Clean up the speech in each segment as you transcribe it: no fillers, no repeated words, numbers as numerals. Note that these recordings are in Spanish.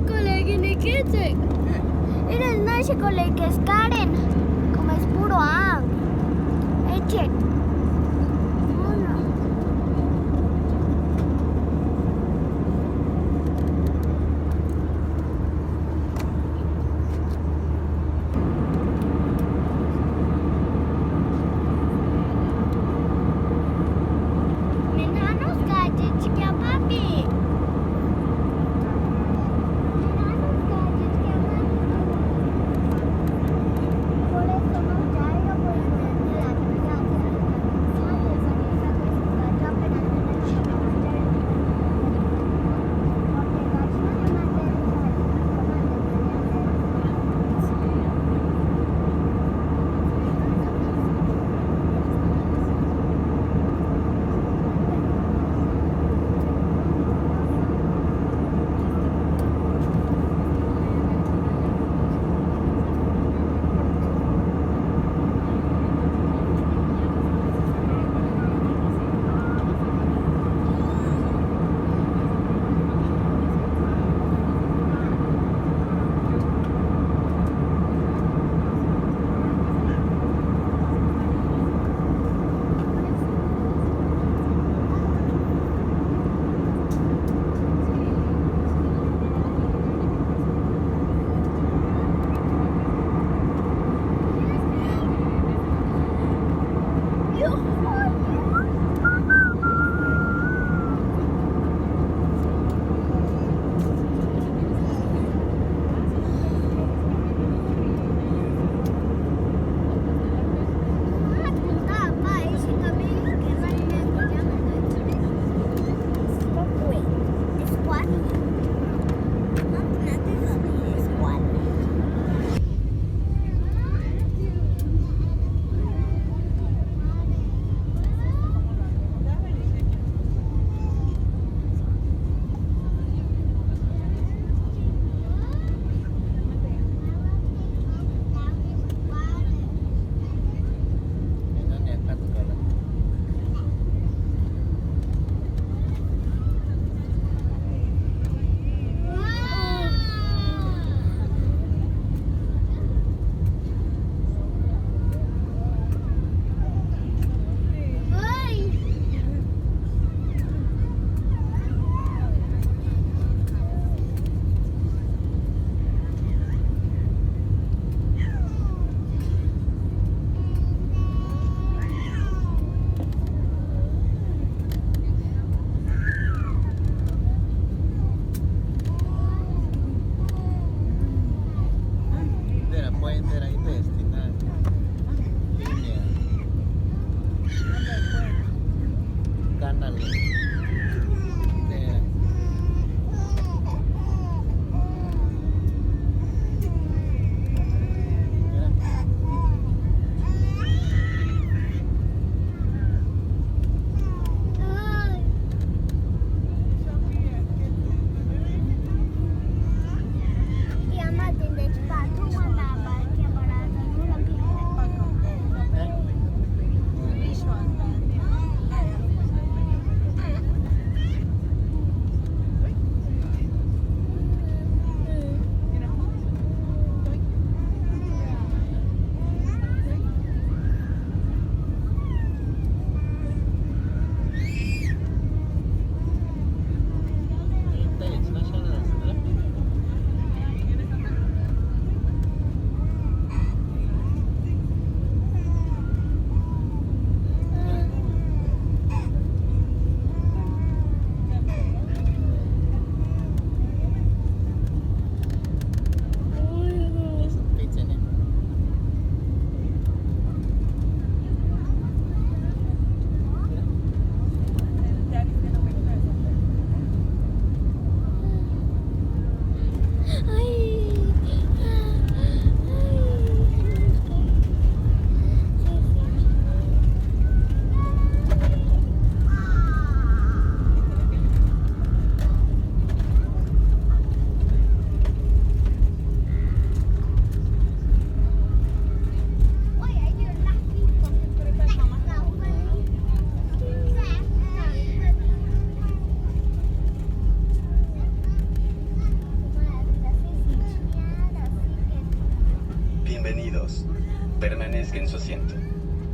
colegii, ¿qué es? Eres nasze colegii, es Karen. Como es puro eche. Menanos gadgets, क्या papi? Menanos gadgets, क्या papi? Por eso no ya yo por la permanezca en su asiento,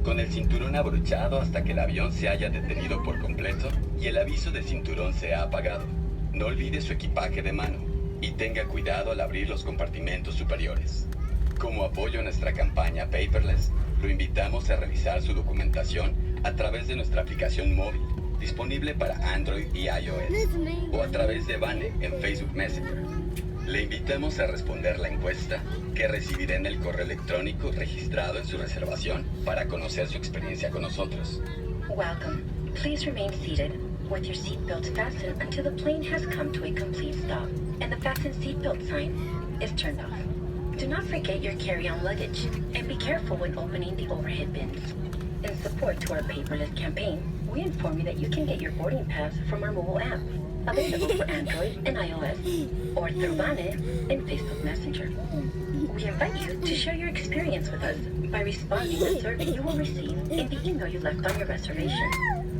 con el cinturón abrochado hasta que el avión se haya detenido por completo y el aviso de cinturón sea apagado. No olvide su equipaje de mano y tenga cuidado al abrir los compartimentos superiores. Como apoyo a nuestra campaña Paperless, lo invitamos a revisar su documentación a través de nuestra aplicación móvil, disponible para Android y iOS, o a través de Vane en Facebook Messenger. Le invitamos a responder la encuesta que recibirá en el correo electrónico registrado en su reservación para conocer su experiencia con nosotros. Welcome. Please remain seated with your seatbelts fastened until the plane has come to a complete stop and the fasten seatbelt sign is turned off. Do not forget your carry-on luggage and be careful when opening the overhead bins. In support to our paperless campaign, we inform you that you can get your boarding pass from our mobile app, available for Android and iOS, or through Vane and Facebook Messenger. We invite you to share your experience with us by responding to the survey you will receive in the email you left on your reservation.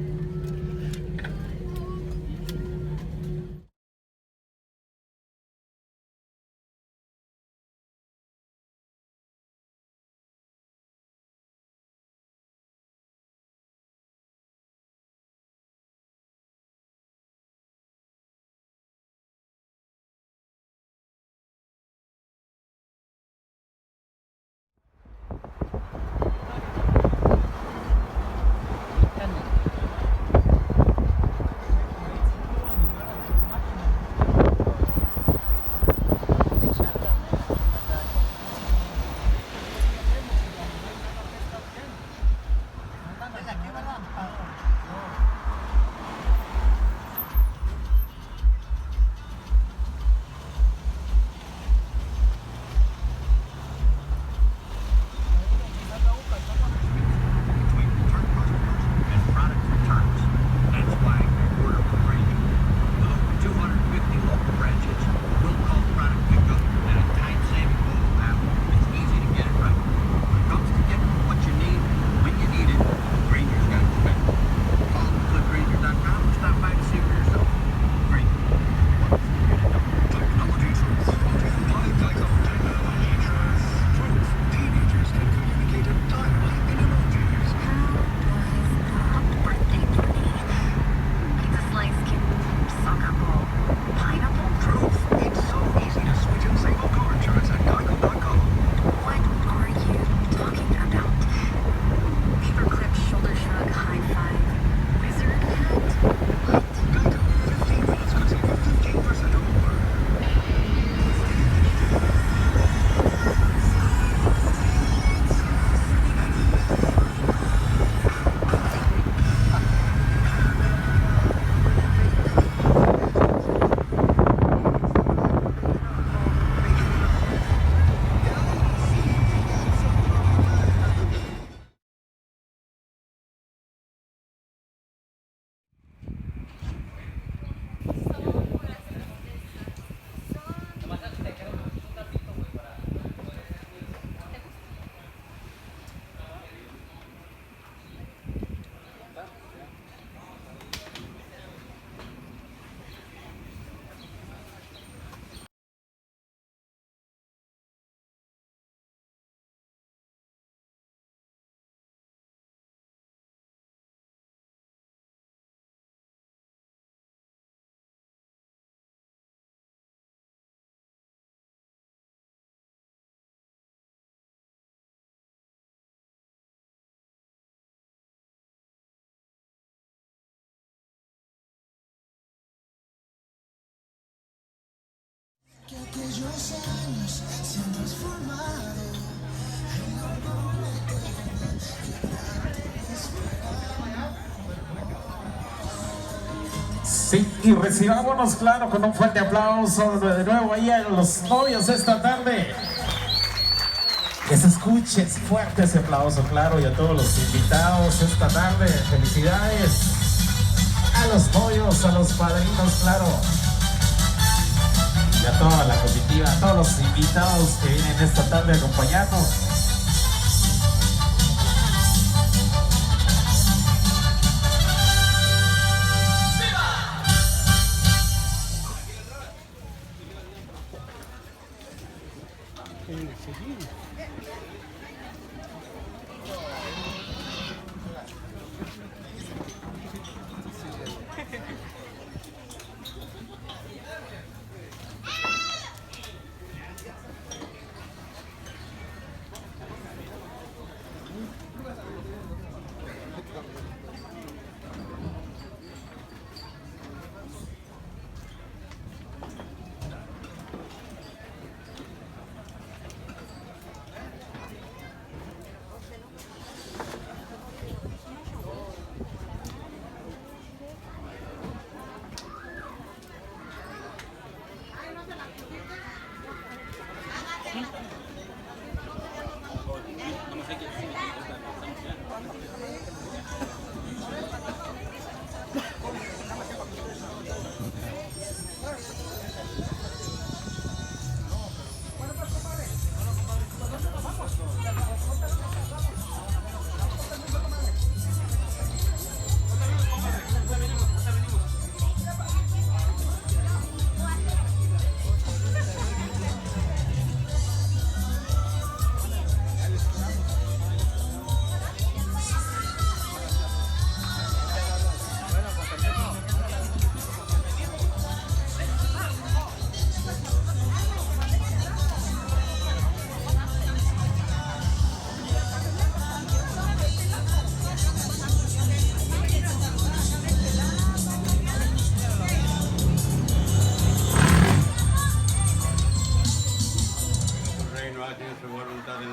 Aquellos años se han transformado en algo que Sí, y recibámonos, claro, con un fuerte aplauso de nuevo ahí a los novios esta tarde. Que se escuche fuerte ese aplauso, claro, y a todos los invitados esta tarde. Felicidades a los novios, a los padrinos, claro. Y a toda la comitiva, a todos los invitados que vienen esta tarde a acompañarnos.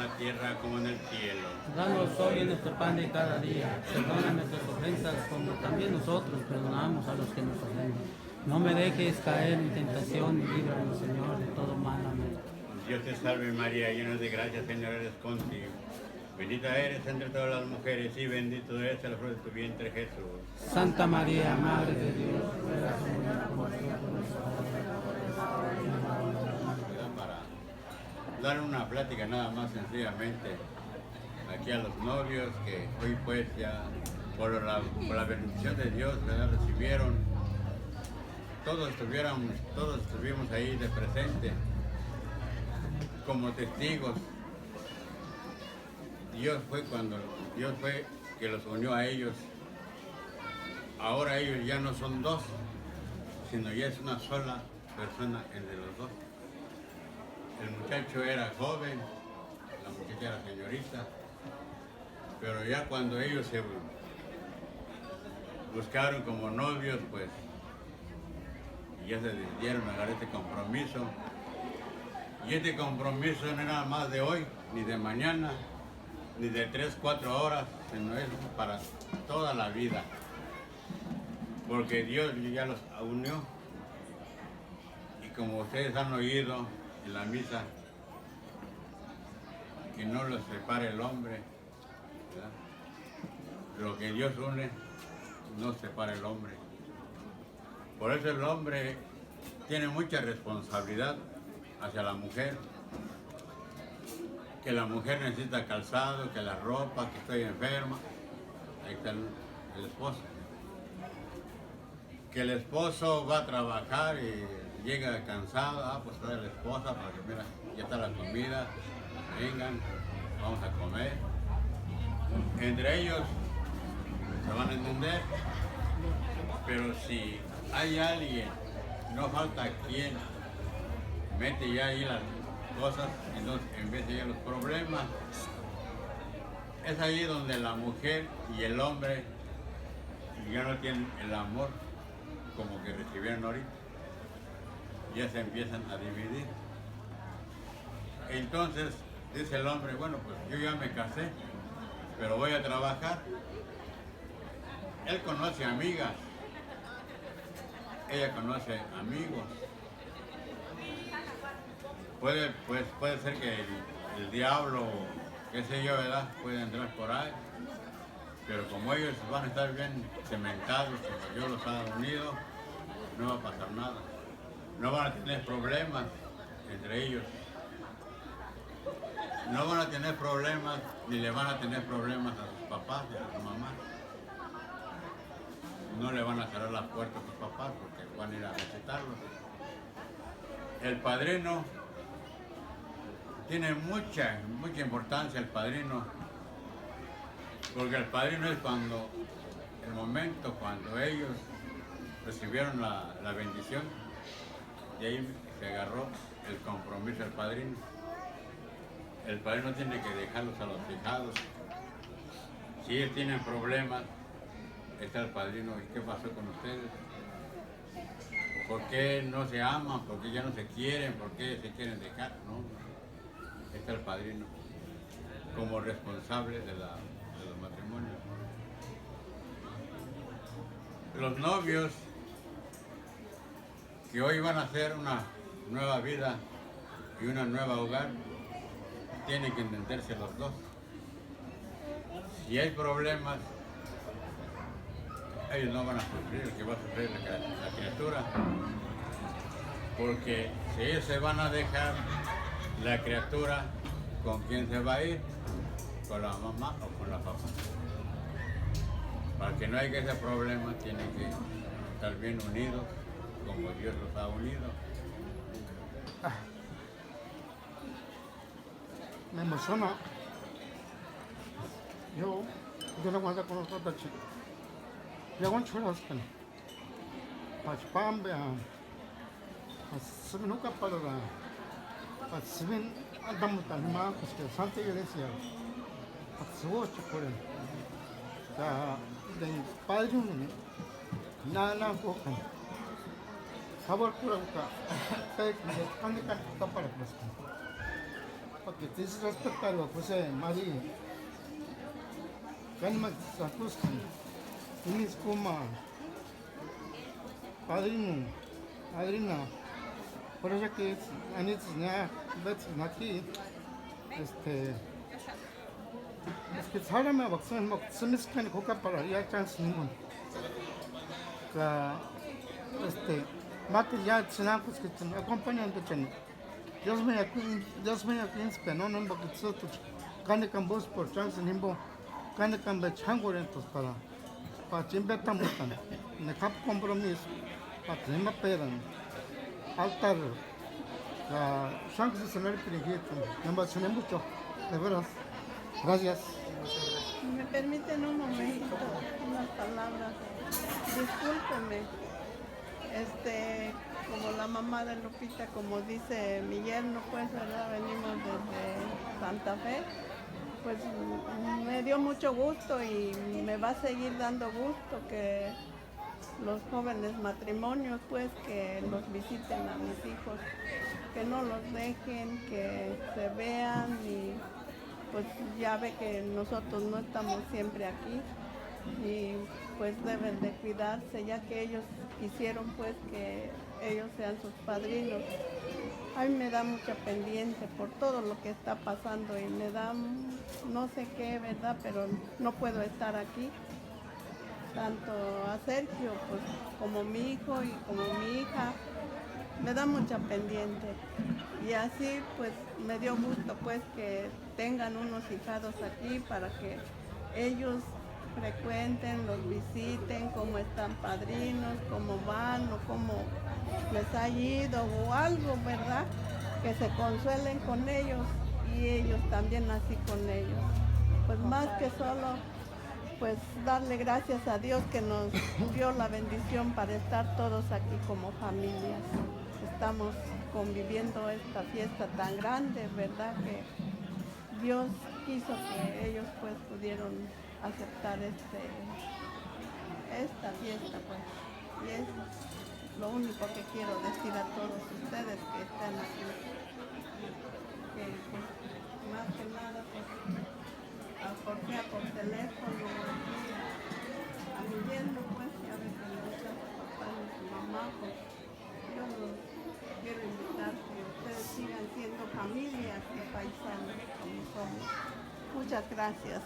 la tierra como en el cielo. Danos hoy nuestro pan de cada día. Perdona nuestras ofensas como también nosotros perdonamos a los que nos ofenden. No me dejes caer en tentación y líbranos, Señor, de todo mal. Amén. Dios te salve María, llena de gracia, Señor eres contigo. Bendita eres entre todas las mujeres y bendito es el fruto de tu vientre Jesús. Santa María, Madre de Dios, ruega por nosotros. Para dar una plática nada más sencillamente aquí a los novios que hoy pues ya por la bendición de Dios, ¿verdad? Recibieron, todos estuvimos ahí de presente como testigos. Dios fue que los unió a ellos. Ahora ellos ya no son dos, sino ya es una sola persona entre los dos. El muchacho era joven, la muchacha era señorita, pero ya cuando ellos se buscaron como novios, pues ya se decidieron a agarrar este compromiso. Y este compromiso no era más de hoy, ni de mañana, ni de 3, 4 horas, sino es para toda la vida. Porque Dios ya los unió. Y como ustedes han oído en la misa, que no los separe el hombre, ¿verdad? Lo que Dios une, no separa el hombre. Por eso el hombre tiene mucha responsabilidad hacia la mujer. Que la mujer necesita calzado, que la ropa, que estoy enferma. Ahí está el esposo. Que el esposo va a trabajar y llega cansado, pues trae a la esposa para que mira, ya está la comida, vengan, vamos a comer. Entre ellos se van a entender, pero si hay alguien, no falta quien mete ya ahí las cosas, entonces en vez de ya los problemas, es ahí donde la mujer y el hombre ya no tienen el amor como que recibieron ahorita, ya se empiezan a dividir. Entonces dice el hombre, bueno, pues yo ya me casé, pero voy a trabajar. Él conoce amigas, ella conoce amigos. Puede ser que el diablo, qué sé yo, ¿verdad? Puede entrar por ahí, pero como ellos van a estar bien cementados, como Dios los ha unido, no va a pasar nada. No van a tener problemas entre ellos. No van a tener problemas, ni le van a tener problemas a sus papás y a sus mamás. No le van a cerrar las puertas a sus papás porque van a ir a visitarlos. El padrino tiene mucha importancia, el padrino, porque el padrino es el momento cuando ellos recibieron la bendición, y ahí se agarró el compromiso del padrino. El padrino tiene que dejarlos a los hijados. Si ellos tienen problemas, está el padrino, ¿y qué pasó con ustedes? ¿Por qué no se aman? ¿Por qué ya no se quieren? ¿Por qué se quieren dejar? No, está el padrino como responsable de los matrimonios. Los novios que hoy van a hacer una nueva vida y una nueva hogar, tienen que entenderse los dos. Si hay problemas, ellos no van a sufrir, el que va a sufrir la criatura, porque si ellos se van a dejar, la criatura, ¿con quién se va a ir? ¿Con la mamá o con la papá? Para que no haya ese problema, tienen que estar bien unidos, como Dios los ha unido. Me emociona. Yo no aguanto con los otros chicos. Yo aguanto con los chicos. Pachpambe, se nunca para la Sibin andamos tan mal, pues que Santa Iglesia, se ocho por él. De padre nada coca. Sabor pura boca. Ande para pues. porque te dices respetar lo pues María. Ganima Sakuski, Imis Kuma, padrino, madrina. Por eso que Anitz ya ves aquí, es que ahora me vacunan, se me escan coca para ya chance ningún. Mate ya chinacos que te acompañan de chen. Dios me aquí, no no porque tú gane con vos por chance nimbo, gane con de chango entonces para chimbe tan botan. Ne cap compromiso, para tener más pedan. Altar, la chance de cenar piriguito, me emocioné mucho, de veras. Gracias. ¿Me permiten un momento, unas palabras? Discúlpeme. Como la mamá de Lupita, como dice mi yerno, pues, ¿verdad? Venimos desde Santa Fe. Pues me dio mucho gusto y me va a seguir dando gusto que los jóvenes matrimonios, pues, que los visiten a mis hijos, que no los dejen, que se vean y pues ya ve que nosotros no estamos siempre aquí y pues deben de cuidarse ya que ellos quisieron pues que ellos sean sus padrinos. A mí me da mucha pendiente por todo lo que está pasando y me da no sé qué, ¿verdad? Pero no puedo estar aquí. Tanto a Sergio pues, como mi hijo y como mi hija, me da mucha pendiente. Y así pues me dio gusto pues que tengan unos hijados aquí para que ellos frecuenten, los visiten, cómo están padrinos, cómo van o cómo les ha ido o algo, ¿verdad? Que se consuelen con ellos y ellos también así con ellos. Pues más que solo, pues darle gracias a Dios que nos dio la bendición para estar todos aquí como familias. Estamos conviviendo esta fiesta tan grande, ¿verdad? Que Dios quiso que ellos pues pudieron aceptar esta fiesta, pues. Y es lo único que quiero decir a todos ustedes que están aquí. Que pues, más que nada, pues, aporté por teléfono a mi yerno, pues, ya ven que me gusta su papá y su mamá, pues, yo los quiero invitar que ustedes sigan siendo familias y paisanos como somos. Muchas gracias.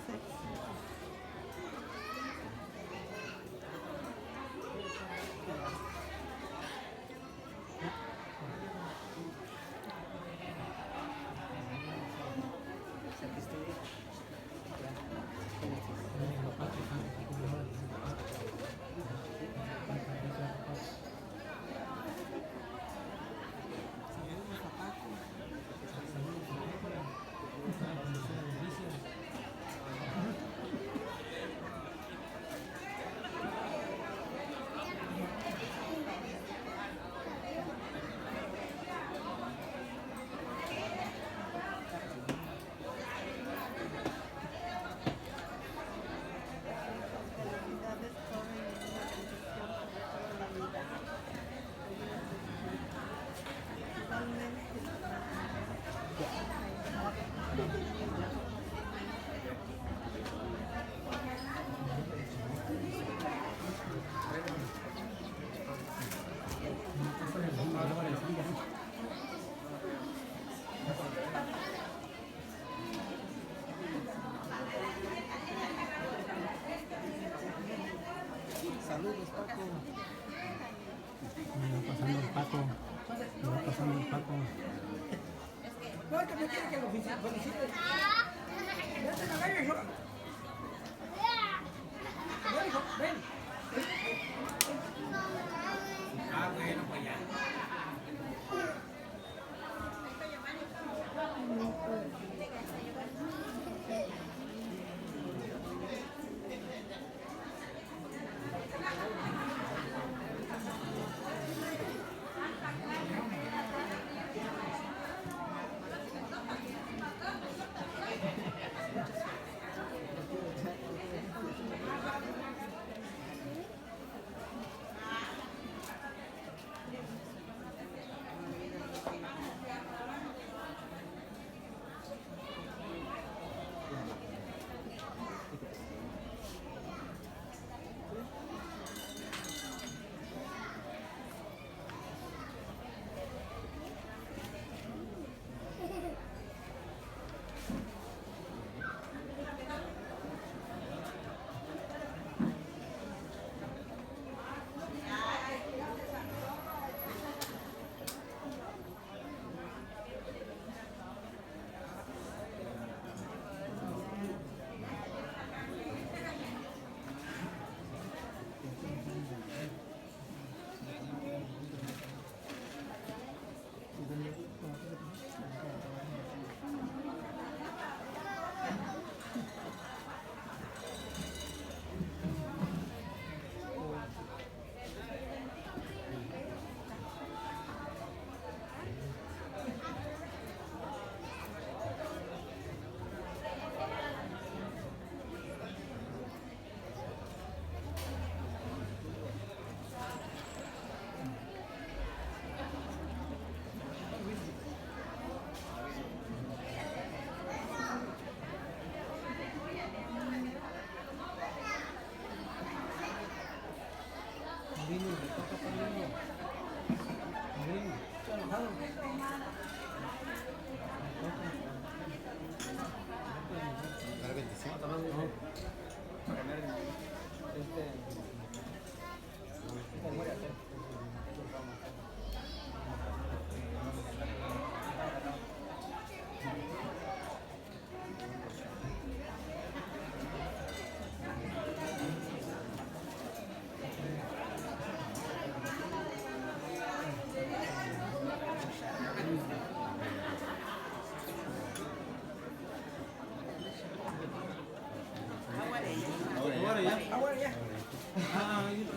Saludos, Paco. Me va pasando el Paco. Me va pasando el Paco. No, es que me quiere que lo felicite. Ya te la veo, hijo. Ven, hijo, ven. Ah, bueno, pues ya.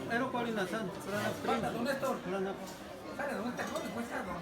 Pero cuál es la santa, Falta, don Néstor. Sale, don Néstor, después está, don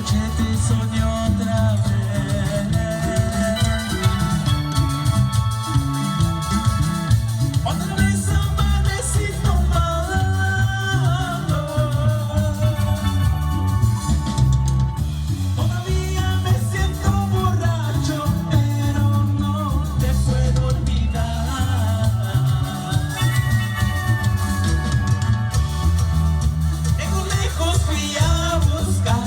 noche te soñé otra vez. Otra vez amanecí tomado. Todavía me siento borracho, pero no te puedo olvidar. Lejos fui a buscarte.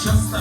Yo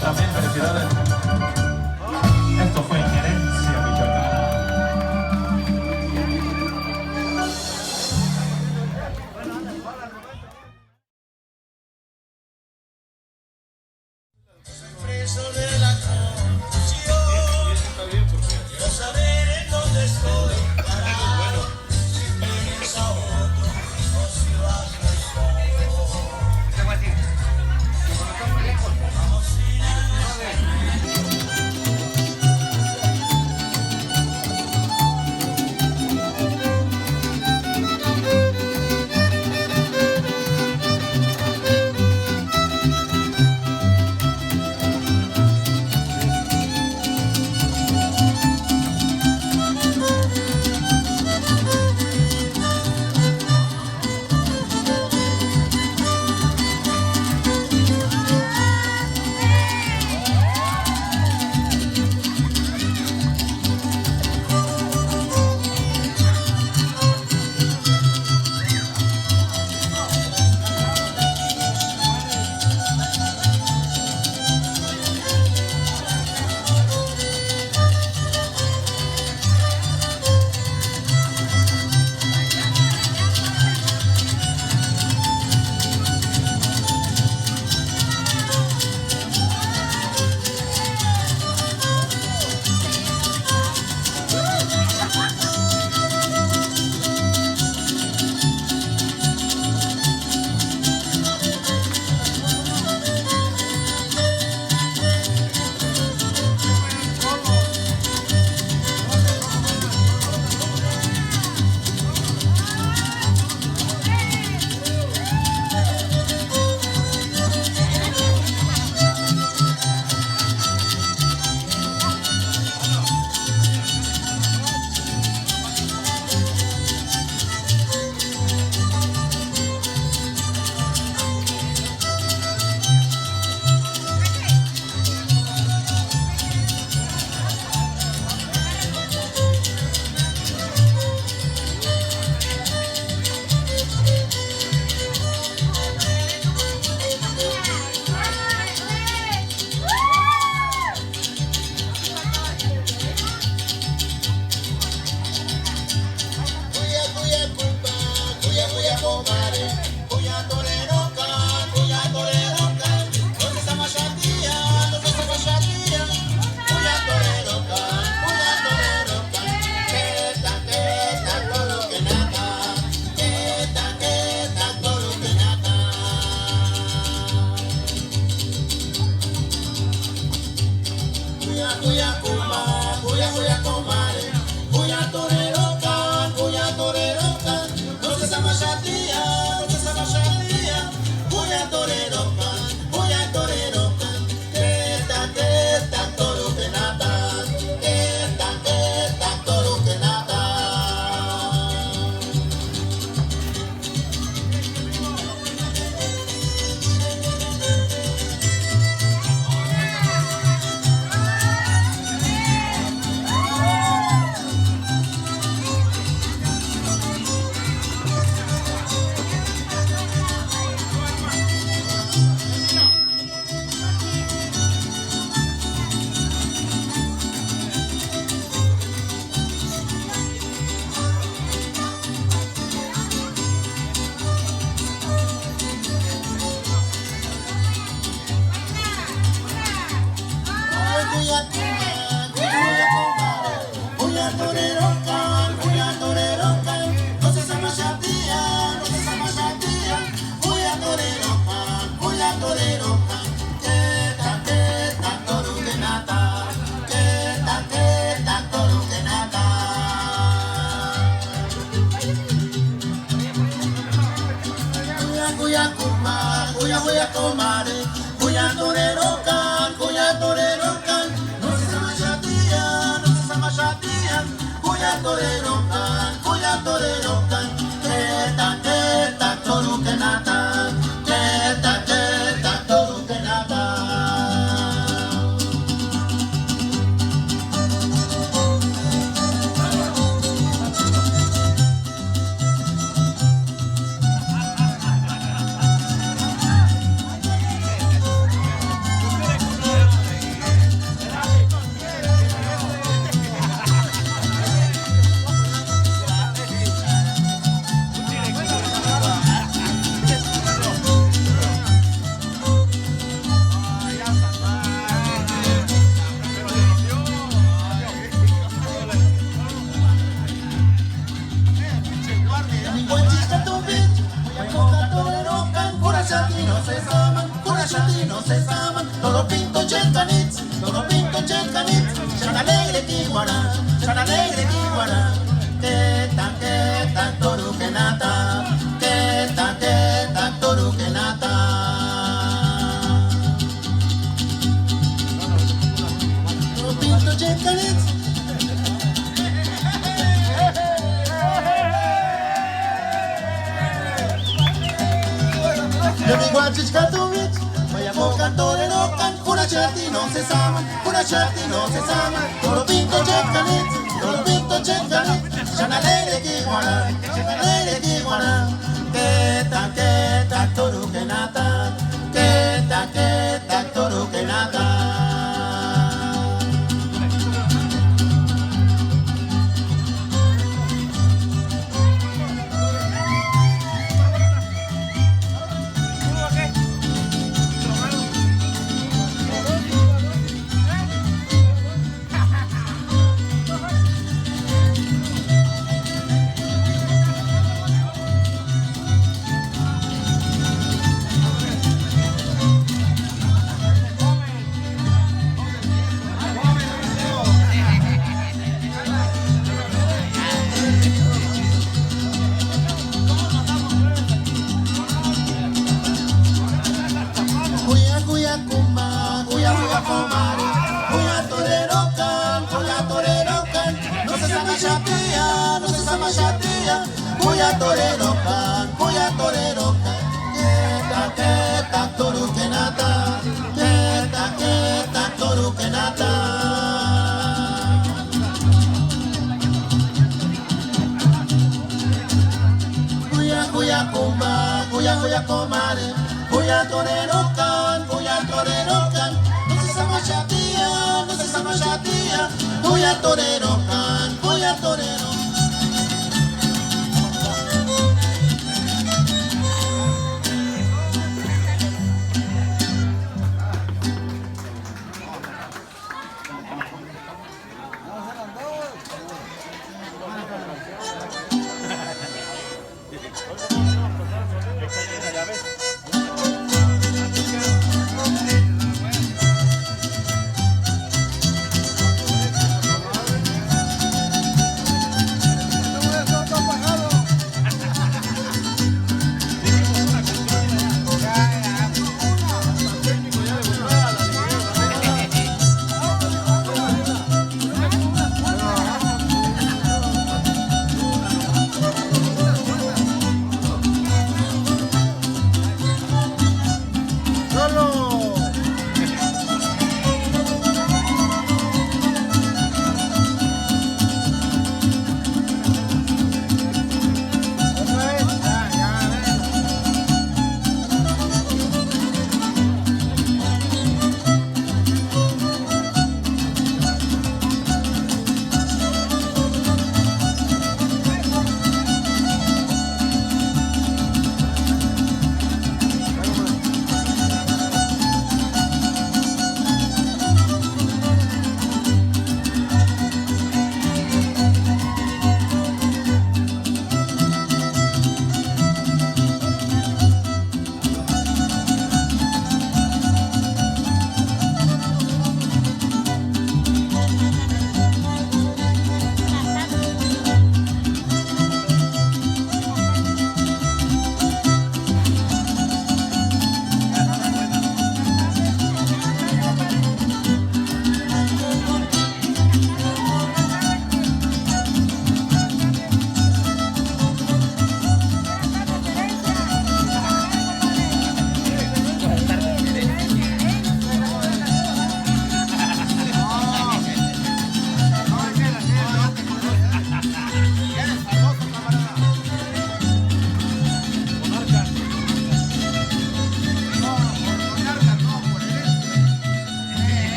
También felicidades. Esto fue Herencia Preso de la confusión, quiero saber en dónde estoy parado. Si tienes a otro, o si vas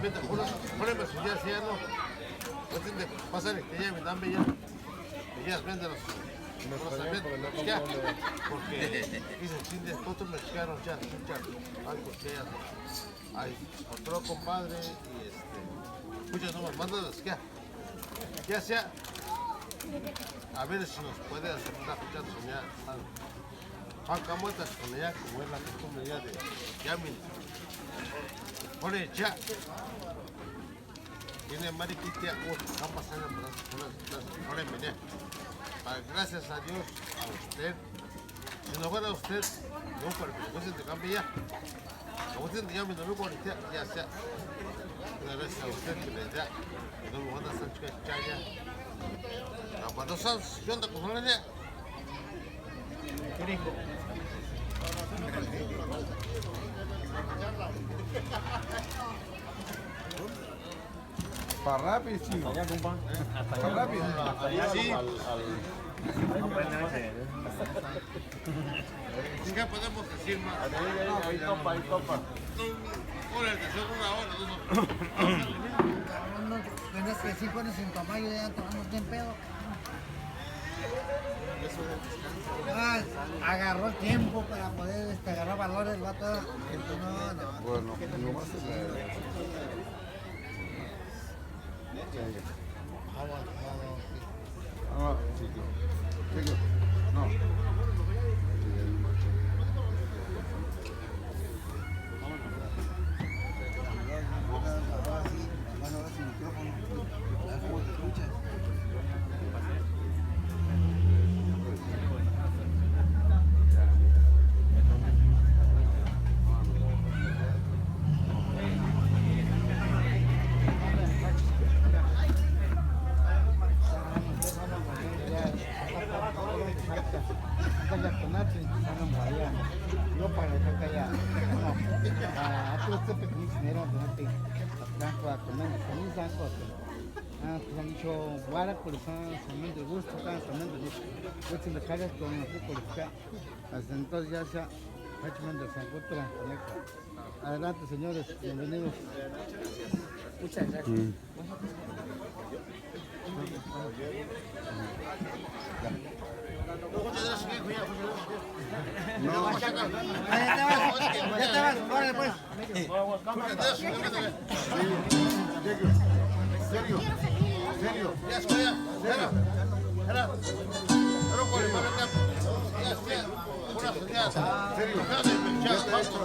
vete, poneme su día, si ya no. Pues pásale, que ya me dan bella. Que ya vende los ya. Porque dicen, sin después me checaron ya, algo que ya. Hay otro compadre y muchas no más mandan las que ya sea. A ver si nos puede hacer una fecha de soñar. Juan Camotas con ella, como es la costumbre ya de Yamin. Pone ya. Tiene mariquitia, va pasando por las menea. Gracias a Dios, a usted. Si no fuera a usted, no, pero después de cambio ya. A usted de Yamin, no me ya sea. Gracias a usted que le da. Que no me van a hacer chaya. Cuando estás, ¿qué onda con la niña? ¿Qué dijo? Para rápido, sí. Allá, compa. Para rápido. Sí. ¿Qué podemos decir más? Ahí topa. Una hora, 2 horas. Tienes que decir, bueno, sin papá, yo ya tomamos bien pedo. Agarró el tiempo para poder agarrar valores, el vato. No. Bueno, nomás chico. No. Entonces ya se adelante, señores, bienvenidos. Muchas gracias. Ya te vas, órale pues. Serio. Ya estoy, espera. Pero con el mano ya está. Una señal. Serio. Ya está hecho.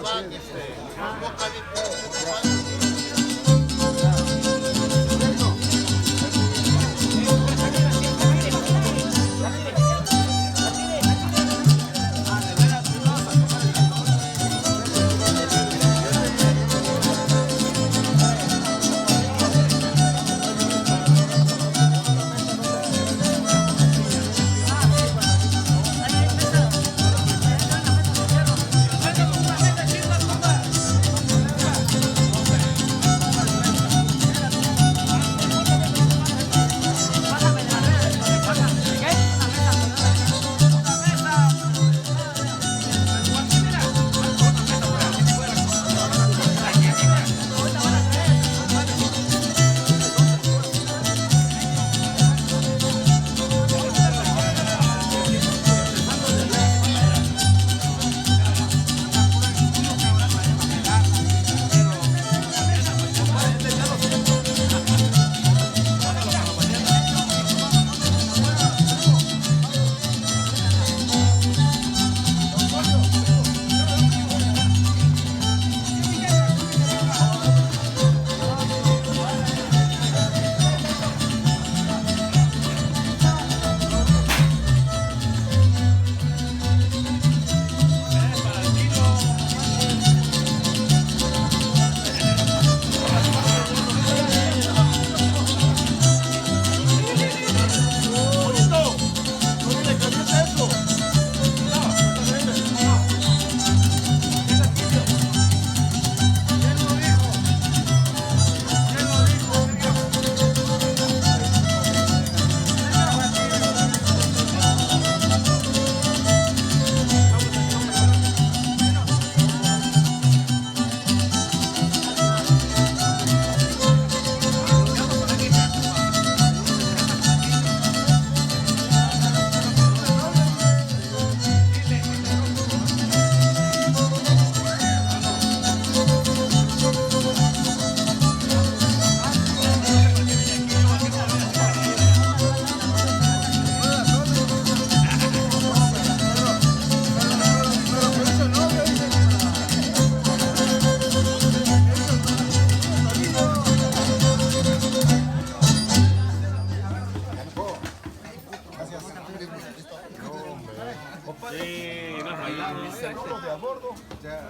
a bordo.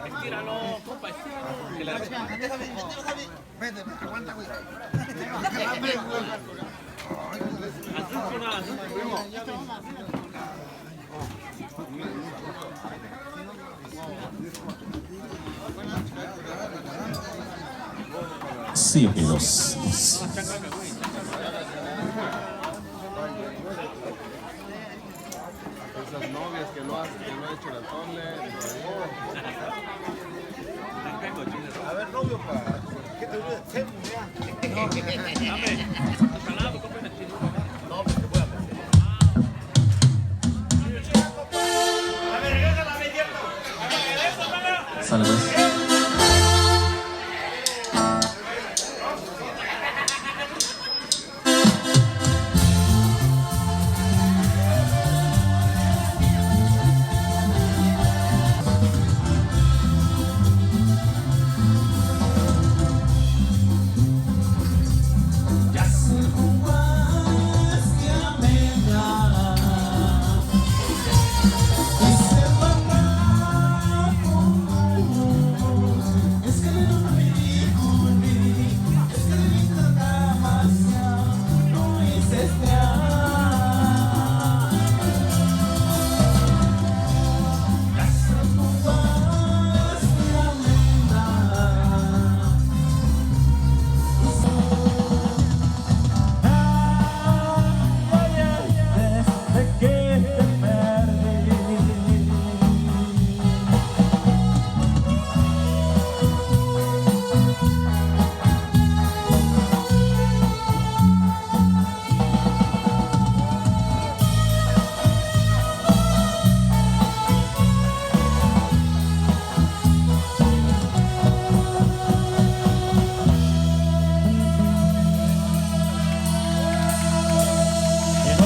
Estíralo, compa, estíralo. Déjame. Vente, aguanta, güey. Sí, amigos. Esas novias que no ha hecho el atole. A ver, novio, ¿qué te olvidas? No, pues te voy a meter. A ver, regresa la metiendo. Sale, pues.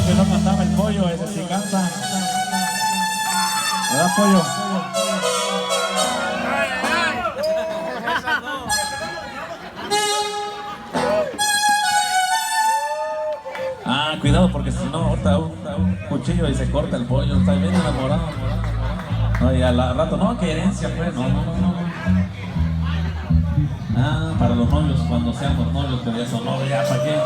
Que no cantaba el pollo, ese sí canta. ¿Verdad, pollo? Ah, cuidado porque si no, ahorita un cuchillo y se corta el pollo. Está bien enamorado. No, y al rato, no, que herencia, pues. No. Ah, para los novios, cuando seamos novios, que ya son novios, ya, ¿para qué?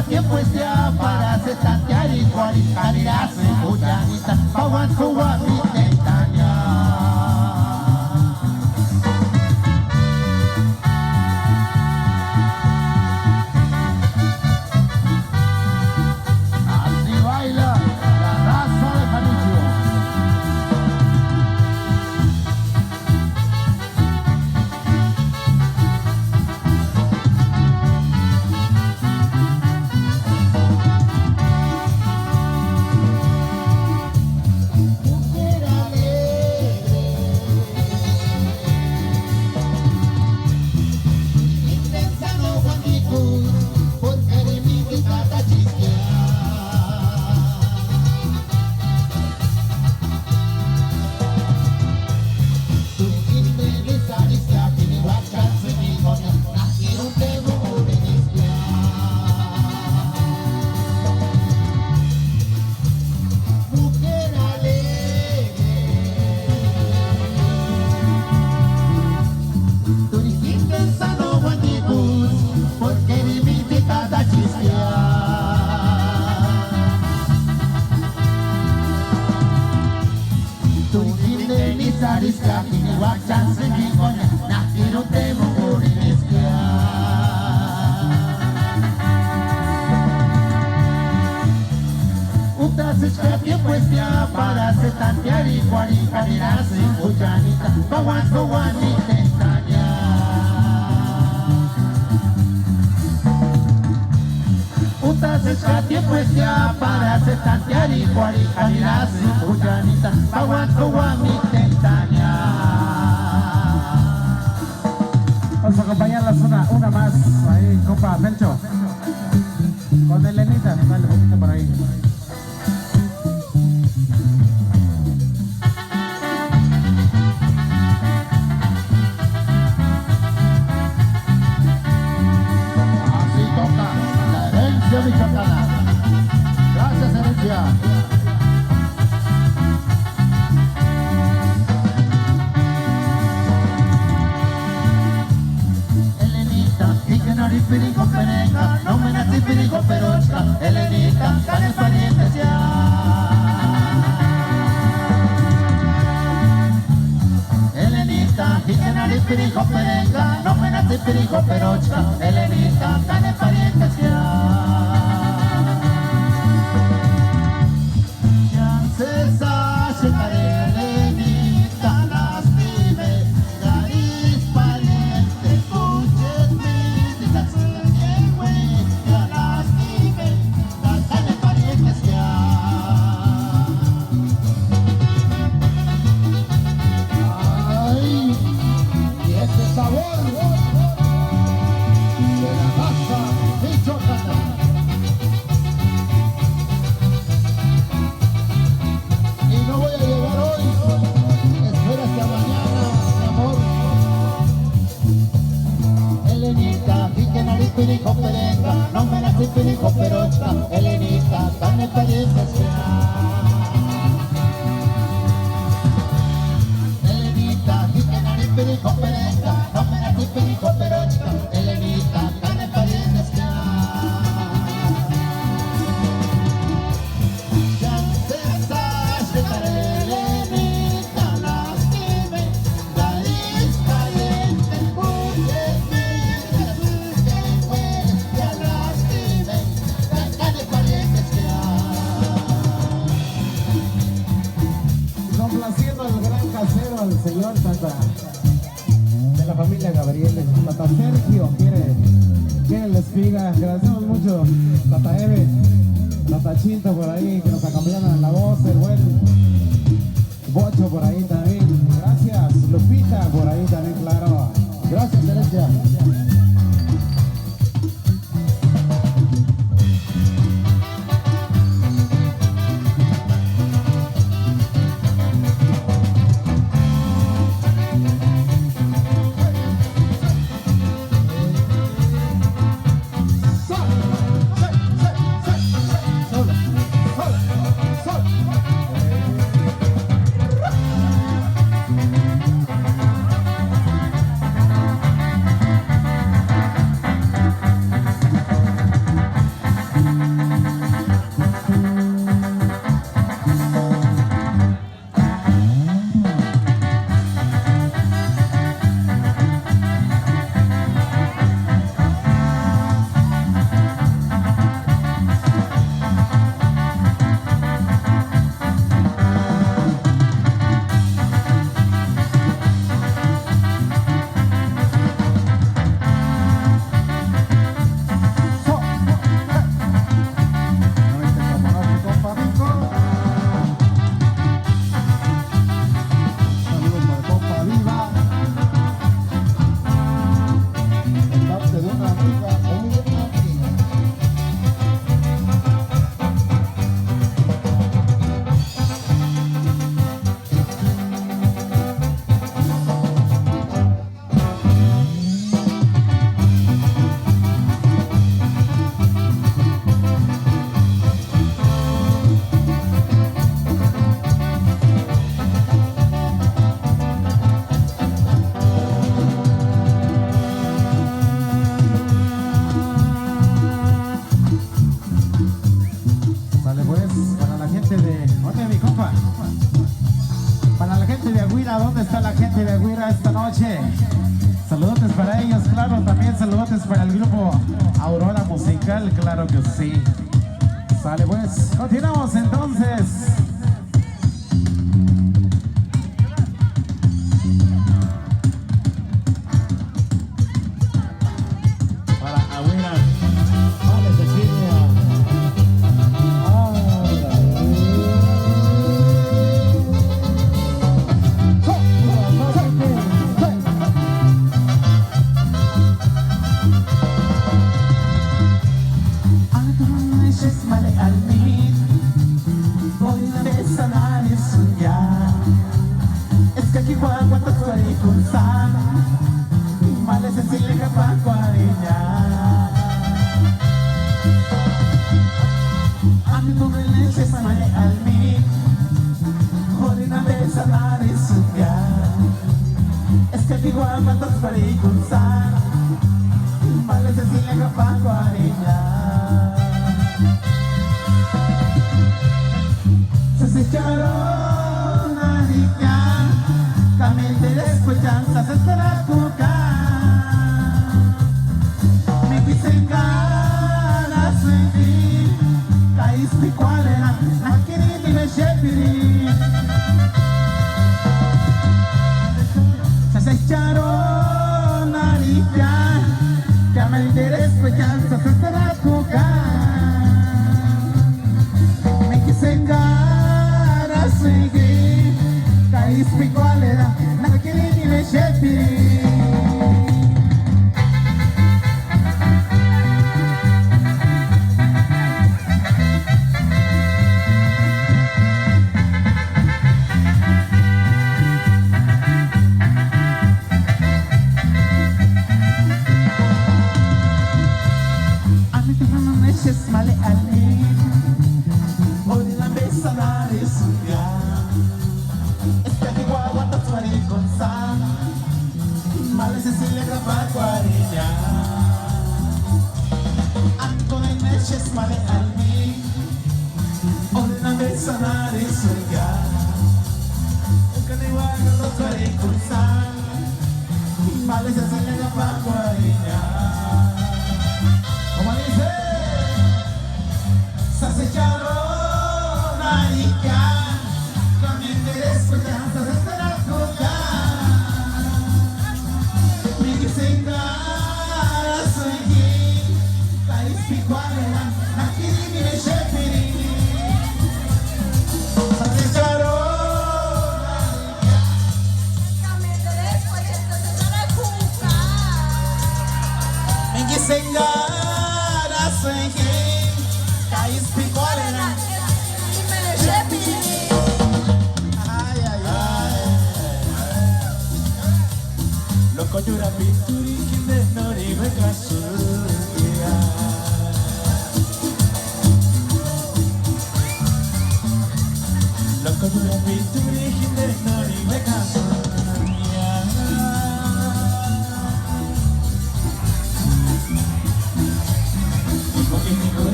Tiempo es ya para se tantear igual y calidad se huyanita pawan kuwa mitentanya así baila la raza de Janucho. pues ya para se tantear y cuaricanirase cuchanita, paguanco guanita entraña. Utas escatie pues ya para se tantear y cuaricanirase cuchanita, paguanco guanita entraña. Vamos a acompañarlas una más, ahí, compa Felcho. Con Elenita, dale un poquito por ahí. Así toca la herencia michoacana. Gracias, herencia. Pirico perenca, no me nací pirico perocha, Elenita, canes parientes ya. Elenita, y pirico perenca, no me nací pirico perocha, Elenita, canes parientes ya. Chancesa, llegaré, Elenita, lastime, cariz pariente, escúchenme. Pirico perenca, no me nací pirico perocha, Elenita, carne parientes ya. Elenita, pirico perenca, no me nací pirico perocha, Elenita, carne parientes ya. Chancesa, llegaré, Elenita, lastime, nariz caliente, escúchenme. Complaciendo al gran casero, al señor Tata, de la familia Gabriel, Tata Sergio quiere la espiga. Agradecemos mucho Tata Eve, Tata Chinto por ahí, que nos acompañaron en la voz, el buen Bocho por ahí también. Gracias, Lupita por ahí también, claro. Gracias, Herencia. ¿dónde está la gente de Agüira esta noche? Saludotes para ellos, claro, también saludotes para el grupo Aurora Musical, claro que sí. Sale pues, continuamos entonces. que guagua tu cuari con sal Male se sile capa cuariña Ami tu leche male al mi Jorina besa la risuga Es que guagua tu cuari con sal Male se sile capa cuariña Se echaron a limpiar Camel de descuechanzas hasta la coca Me dicen ganas de ir Caíste cuál era la querida y me shepiri Se echaron a limpiar Camel de descuechanzas hasta la coca Me dicen ganas de ir Caíste cuál era la querida y me shepiri Male al mí, hoy la mesa la resuya. Esta que guagua ta suari con sal, male se sile capa cuariña. Anto de meches male al mí, hoy la mesa la resuya. Esta que guagua ta suari con sal, male se sile capa cuariña. Como dice. Se echaron a limpiar También de descuidanzas hasta la coca Me dicen ganas aquí Caís picualera La querida y me shepiri Se echaron a limpiar También de descuidanzas hasta la coca Me dicen ganas aquí Caís picualera y me shepiri Ay, ay, ay Loco llora pinturi kinde nori me kasuya Loco llora pinturi kinde nori me kasuya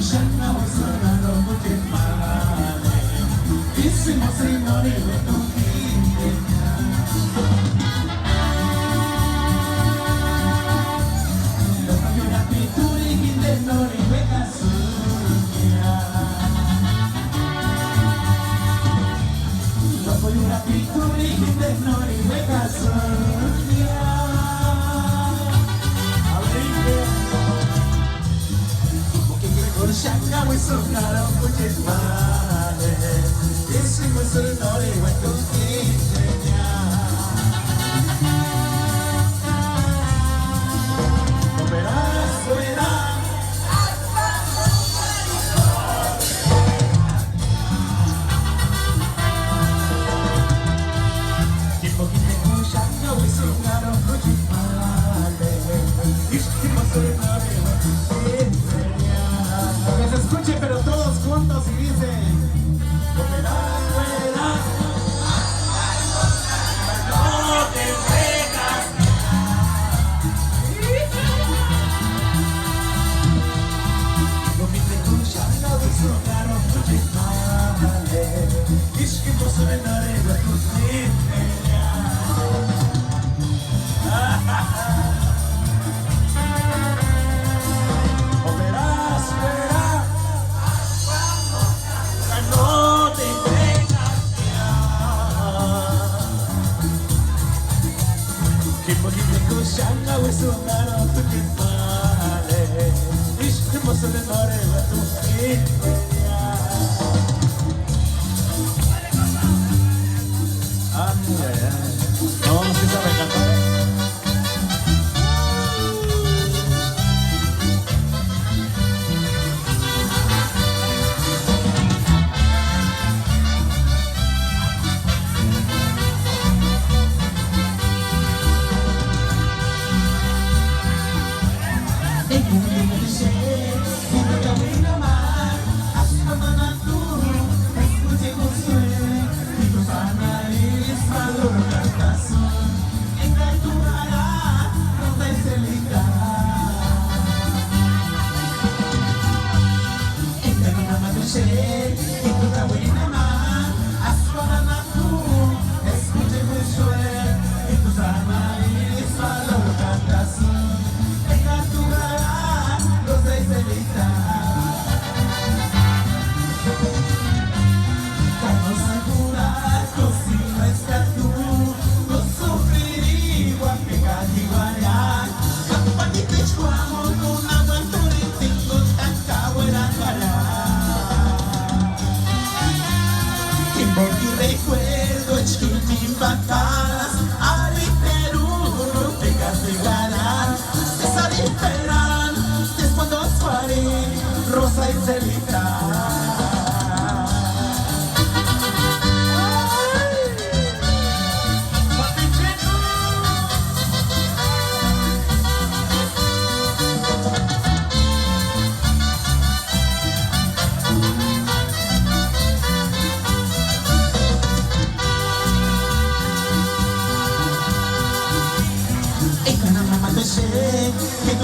Shana was a love with my This is my thing on it with no Look you're happy to in the nori with a suya Look you're happy to in the nori with a suya Shaka we so caro which is male This was a nori when to Kenya Verás, verás Tipo que tengo shaka we so caro which is male This was a nori when to Kenya Que se escuche pero todos juntos y dicen Verás, verás No te juegas Lo que te escucha no disfrutaron tu male Diz que posso venir a tu cine Verás, verás No te entregas ya Que porque te escuchan a hueso nada tu que vale Diz que posso venir a tu cine No, sí sabe cantar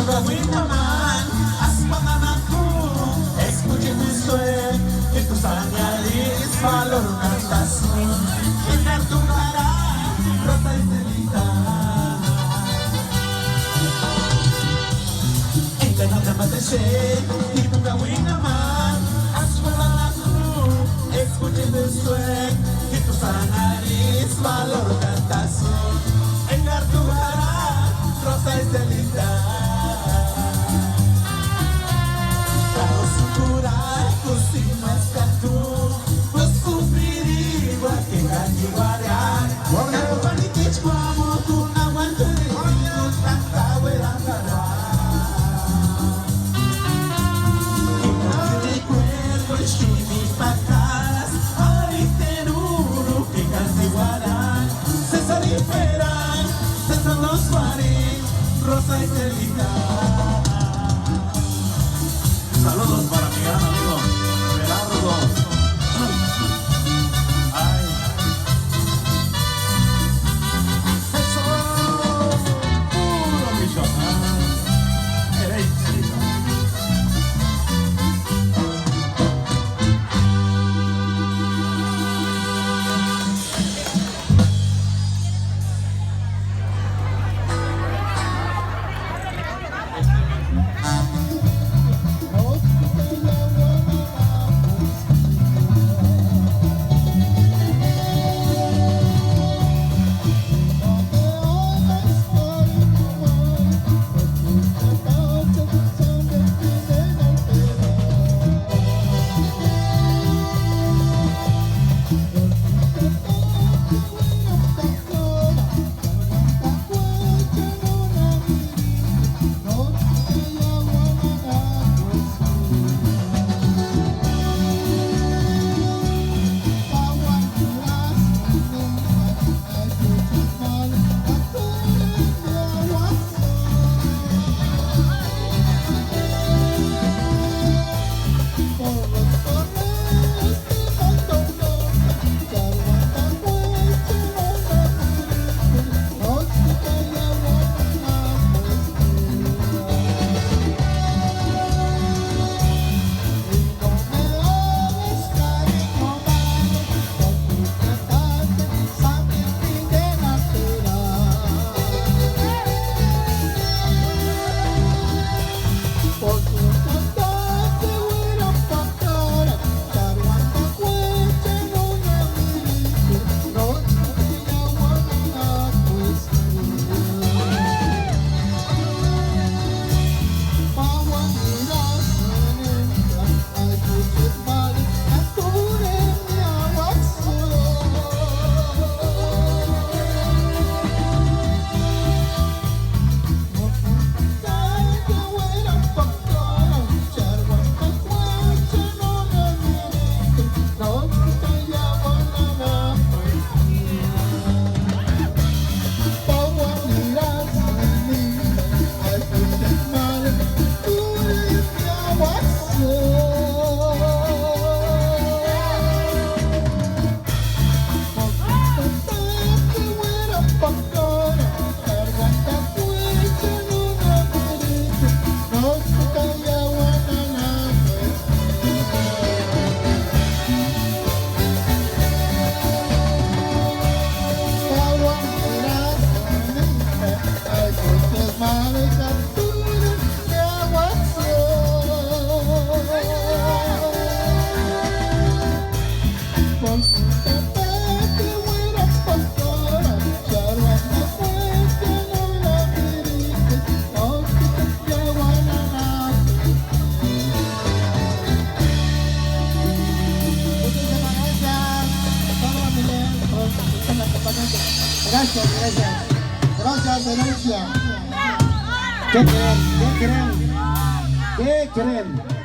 naman, aspangan ako. Escuchen esto, que tus añades valor cantación. Llenar tu cara, rosa estelita. Ella no te matese, y tu gawin naman, aspangan ako. Escuchen esto, que tus añades valor cantación. Llenar tu cara, rosa estelita. Rosa Estelita. Saludos para mi gran amigo Gerardo. Ay. Eso, puro Michoacán. Derechito. Gracias, gracias. Gracias, Herencia. ¿Qué creen? ¿Qué creen? ¿Qué creen?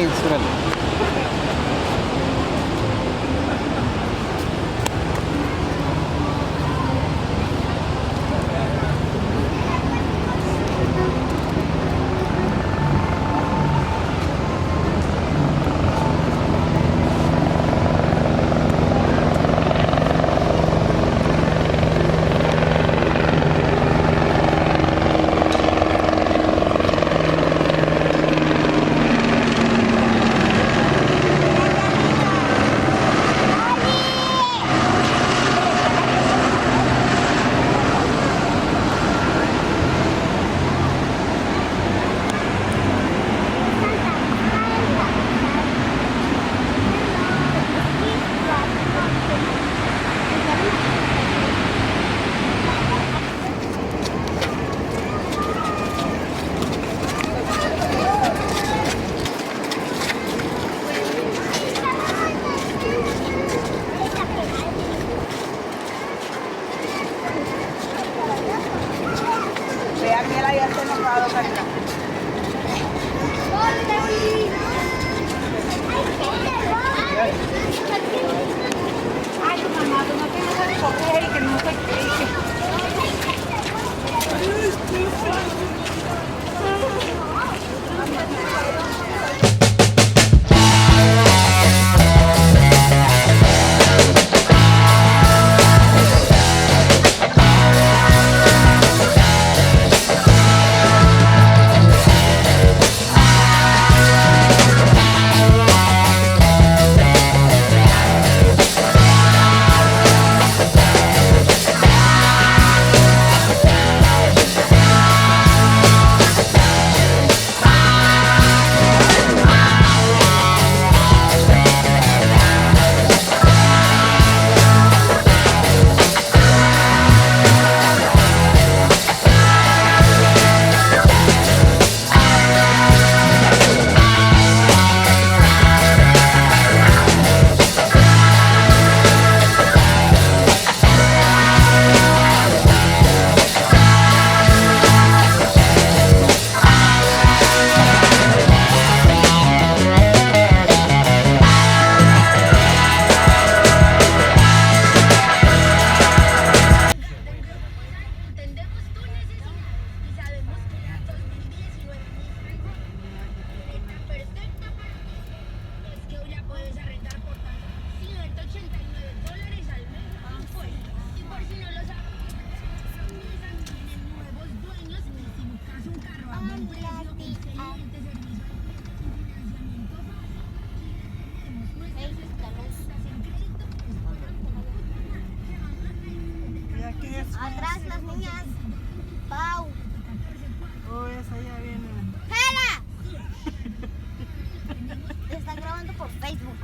Ahí, súbele. Ay, mamá, tú no tienes el coger y que no se quede. Atrás las niñas. Pau. Oh, esa ya viene. ¡Jala! Te están grabando por Facebook.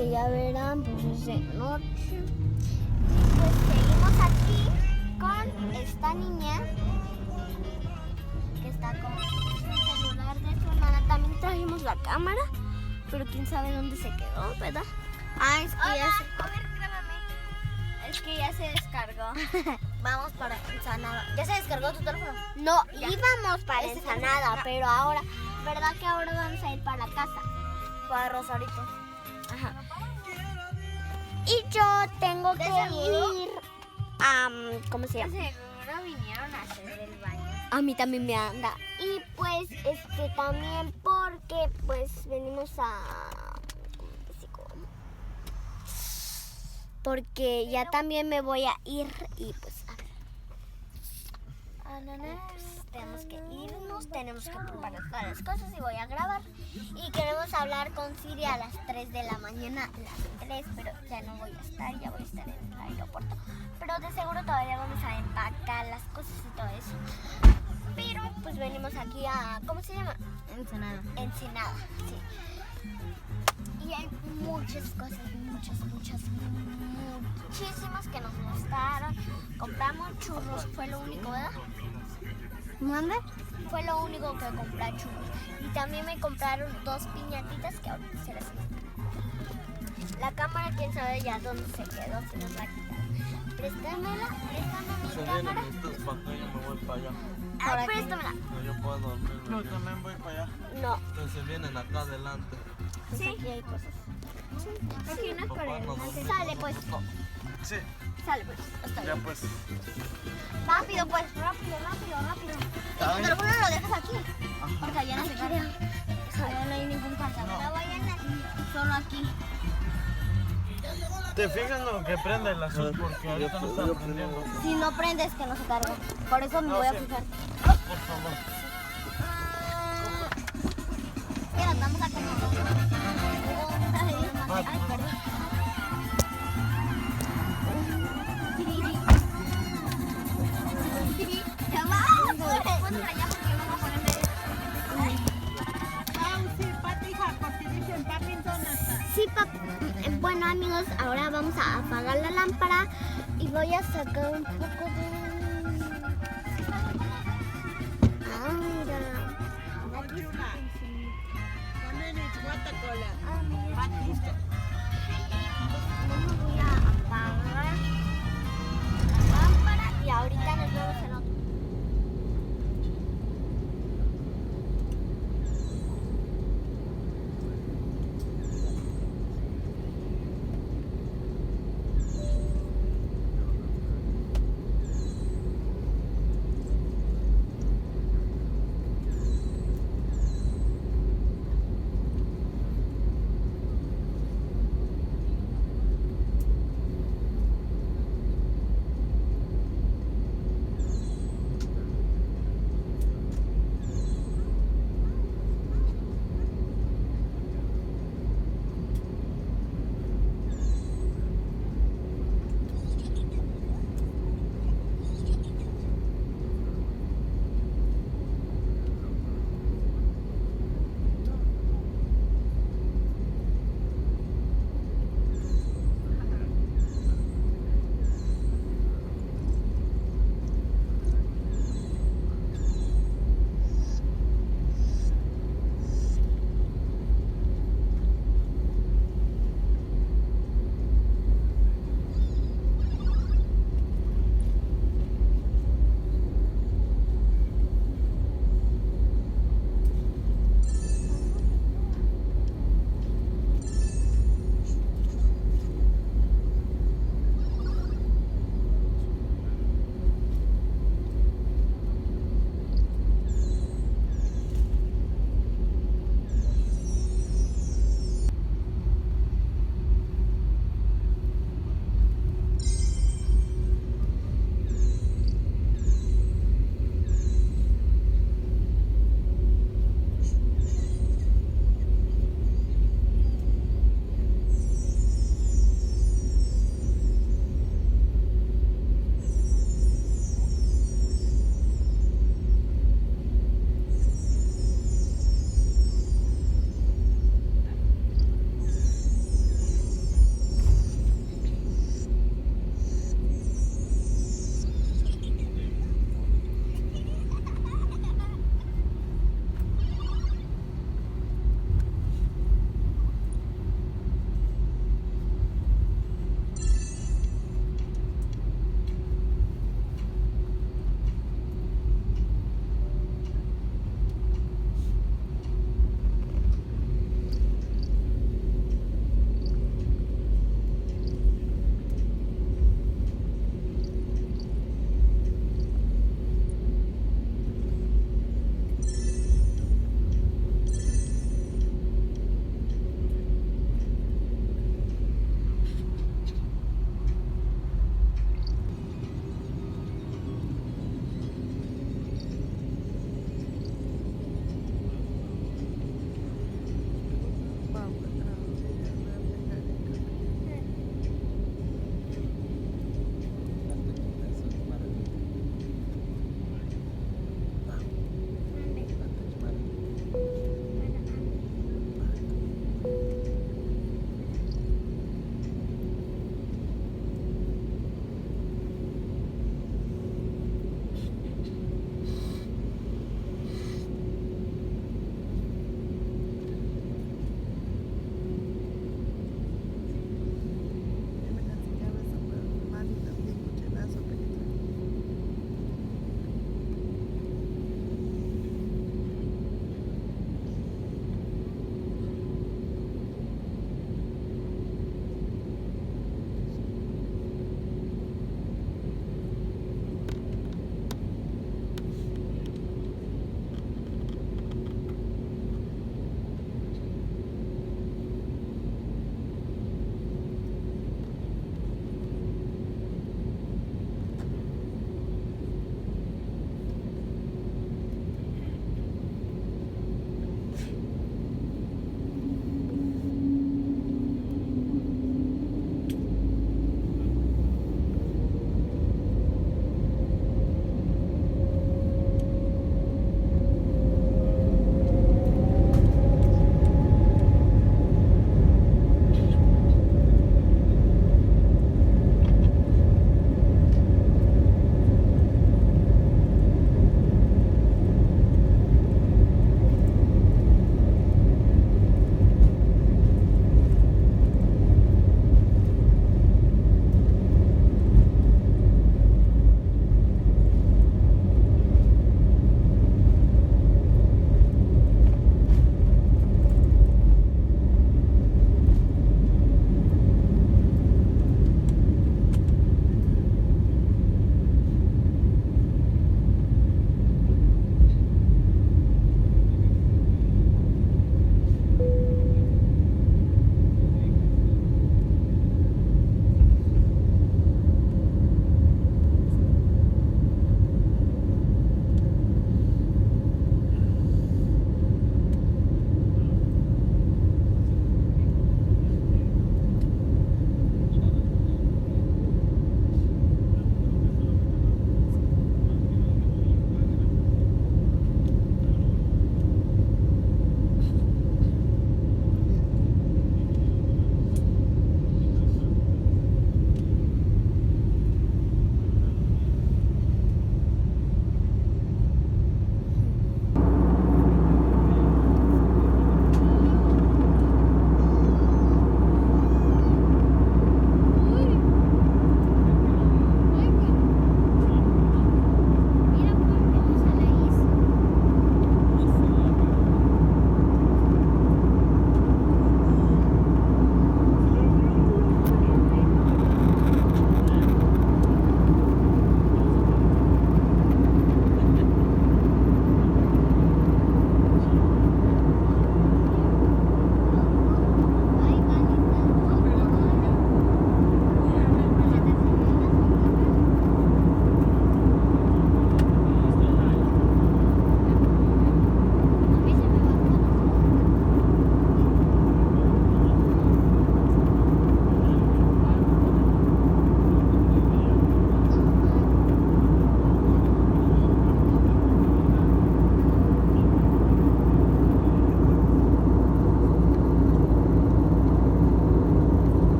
que ya verán, pues es de noche. Pues seguimos aquí con esta niña que está con el celular de su hermana. También trajimos la cámara, pero quién sabe dónde se quedó, ¿verdad? Ah, es que ya se... A ver, grábame. Es que ya se descargó. Vamos para Ensenada. ¿Ya se descargó tu teléfono? No, ya. Íbamos para Ensenada, pero ahora, ¿verdad que ahora vamos a ir para la casa? Para Rosarito. Ajá. Y yo tengo que ir a... ¿Cómo se llama? Seguro vinieron a hacer el baño. A mí también me anda. Y pues, también porque, pues, venimos a... Porque ya también me voy a ir y pues a ver. Pues, tenemos que irnos, tenemos que preparar todas las cosas y voy a grabar. Y queremos hablar con Siri a las 3 de la mañana, las 3, pero ya no voy a estar, ya voy a estar en el aeropuerto. Pero de seguro todavía vamos a empacar las cosas y todo eso. Pero pues venimos aquí a, ¿cómo se llama? Ensenada. Ensenada, sí. Y hay muchas cosas, muchísimas que nos gustaron. Compramos churros, fue lo único, ¿verdad? ¿Mande? Fue lo único que compré, churros. Y también me compraron 2 piñatitas que ahorita se las enseño. La cámara, quién sabe ya dónde se quedó, si nos la quitaron. Préstame mi cámara. Yo me voy para allá. Ah, préstamela. No, yo puedo dormir. Yo también voy para allá. No. Entonces vienen acá adelante. Sí. Aquí hay cosas. Sí. Aquí no es para adelante. Sale pues. Sí. Sale pues. Hasta ya bien. pues. Rápido pues, rápido. El teléfono lo dejas aquí. Porque allá no se carga. Allá no hay ningún cargador. No vayan aquí. Solo aquí. ¿Te fijas lo que prende el azul? Porque ahorita no está prendiendo. Si no prendes que no se carga. Por eso me voy a fijar. Por favor. Mira, estamos acomodando. Ay, perdón. Ya va. Ponte allá porque no vamos a poner medio. Sí, papi. Bueno, amigos, ahora vamos a apagar la lámpara y voy a sacar un poco de... Aquí está. Voy a apagar la lámpara y ahorita nos vemos en otro.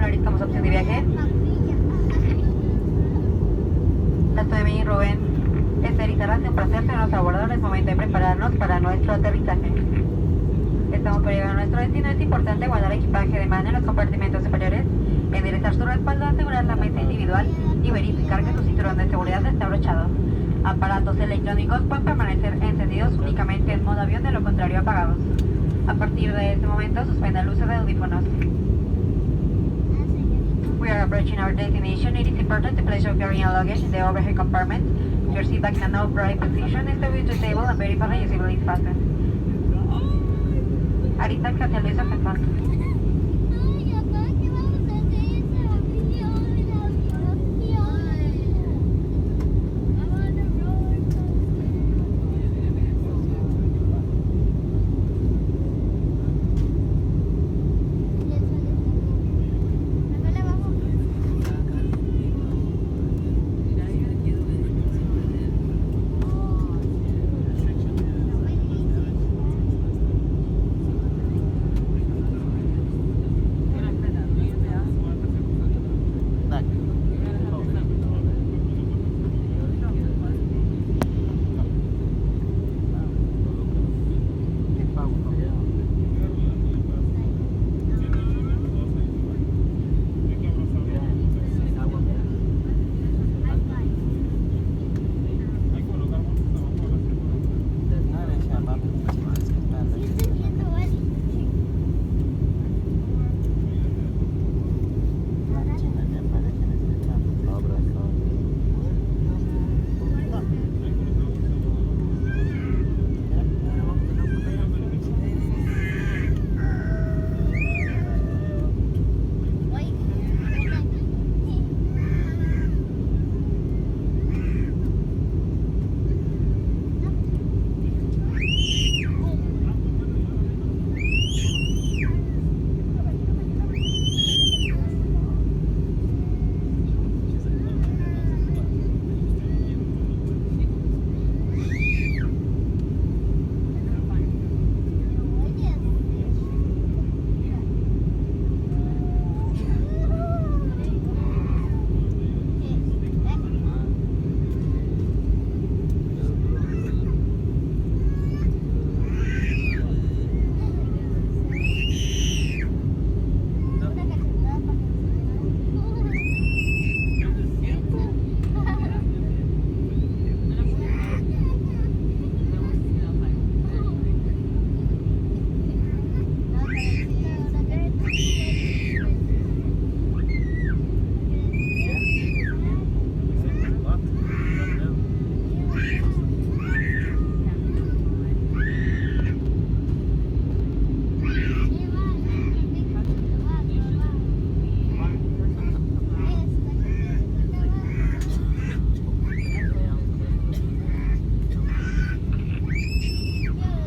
Polaris como su opción de viaje. Estoy bien, Rubén. Esterizará, un placer tenernos a bordo. Es momento de prepararnos para nuestro aterrizaje. Estamos por llegar a nuestro destino. Es importante guardar equipaje de mano en los compartimentos superiores, enderezar su respaldo, asegurar la mesa individual y verificar que su cinturón de seguridad esté abrochado. Aparatos electrónicos pueden permanecer encendidos únicamente en modo avión, de lo contrario apagados. A partir de este momento, suspenda el uso de audífonos. We are approaching our destination. It is important to place your carry-on luggage in the overhead compartment. Your seat back in an upright position, step with your table and verify that your seatbelt is fastened. Ahorita que hacia Luis Ofensor.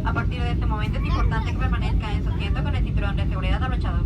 A partir de este momento es importante que permanezca en su asiento con el cinturón de seguridad abrochado.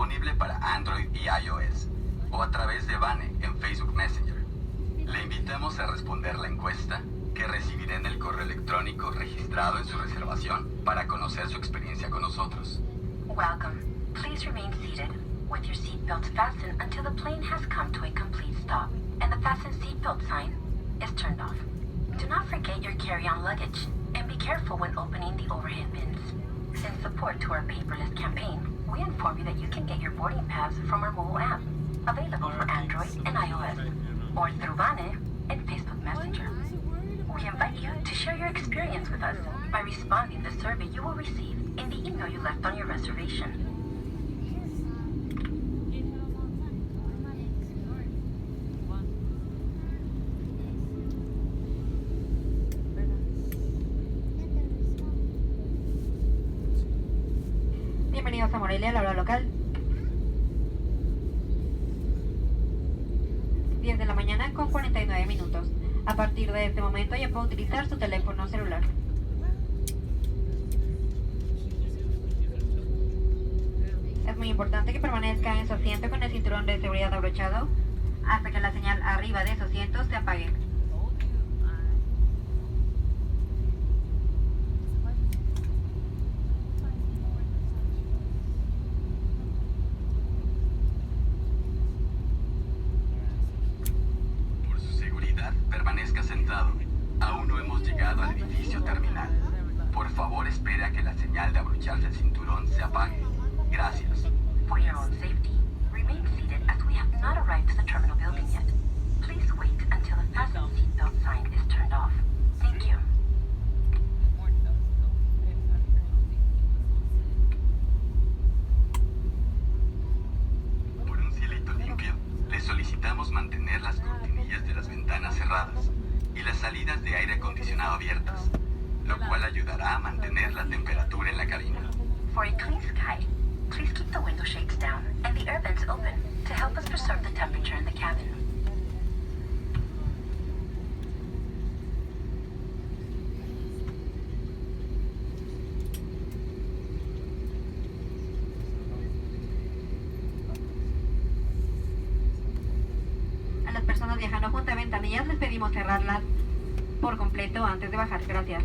disponible para Android y iOS, o a través de Vane en Facebook Messenger. Le invitamos a responder la encuesta que recibirá en el correo electrónico registrado en su reservación para conocer su experiencia con nosotros. Welcome. Please remain seated with your seatbelts fastened until the plane has come to a complete stop and the fasten seatbelt sign is turned off. Do not forget your carry-on luggage and be careful when opening the overhead bins. In support to our paperless campaign, we inform you that you can get your boarding pass from our mobile app, available for Android and iOS, or through Vane and Facebook Messenger. We invite you to share your experience with us by responding to the survey you will receive in the email you left on your reservation. Bienvenidos a Morelia, la hora local. 10 de la mañana con 49 minutos. A partir de este momento ya puede utilizar su teléfono celular. Es muy importante que permanezca en su asiento con el cinturón de seguridad abrochado hasta que la señal arriba de su asiento se apague. Por su seguridad, permanezca sentado. Aún no hemos llegado al edificio terminal. Por favor, espere a que la señal de abrocharse el cinturón se apague. Gracias. For your own safety, remain seated as we have not arrived to the terminal building yet. Please wait until the fasten seatbelt sign is turned off. Thank you. Por un cielito limpio, le solicitamos mantener las cortinillas de las ventanas cerradas y las salidas de aire acondicionado abiertas, lo cual ayudará a mantener la temperatura en la cabina. For a clean sky, please keep the window shades down and the air vents open to help us preserve the temperature in the cabin. A las personas viajando junto a ventanillas les pedimos cerrarlas por completo antes de bajar. Gracias.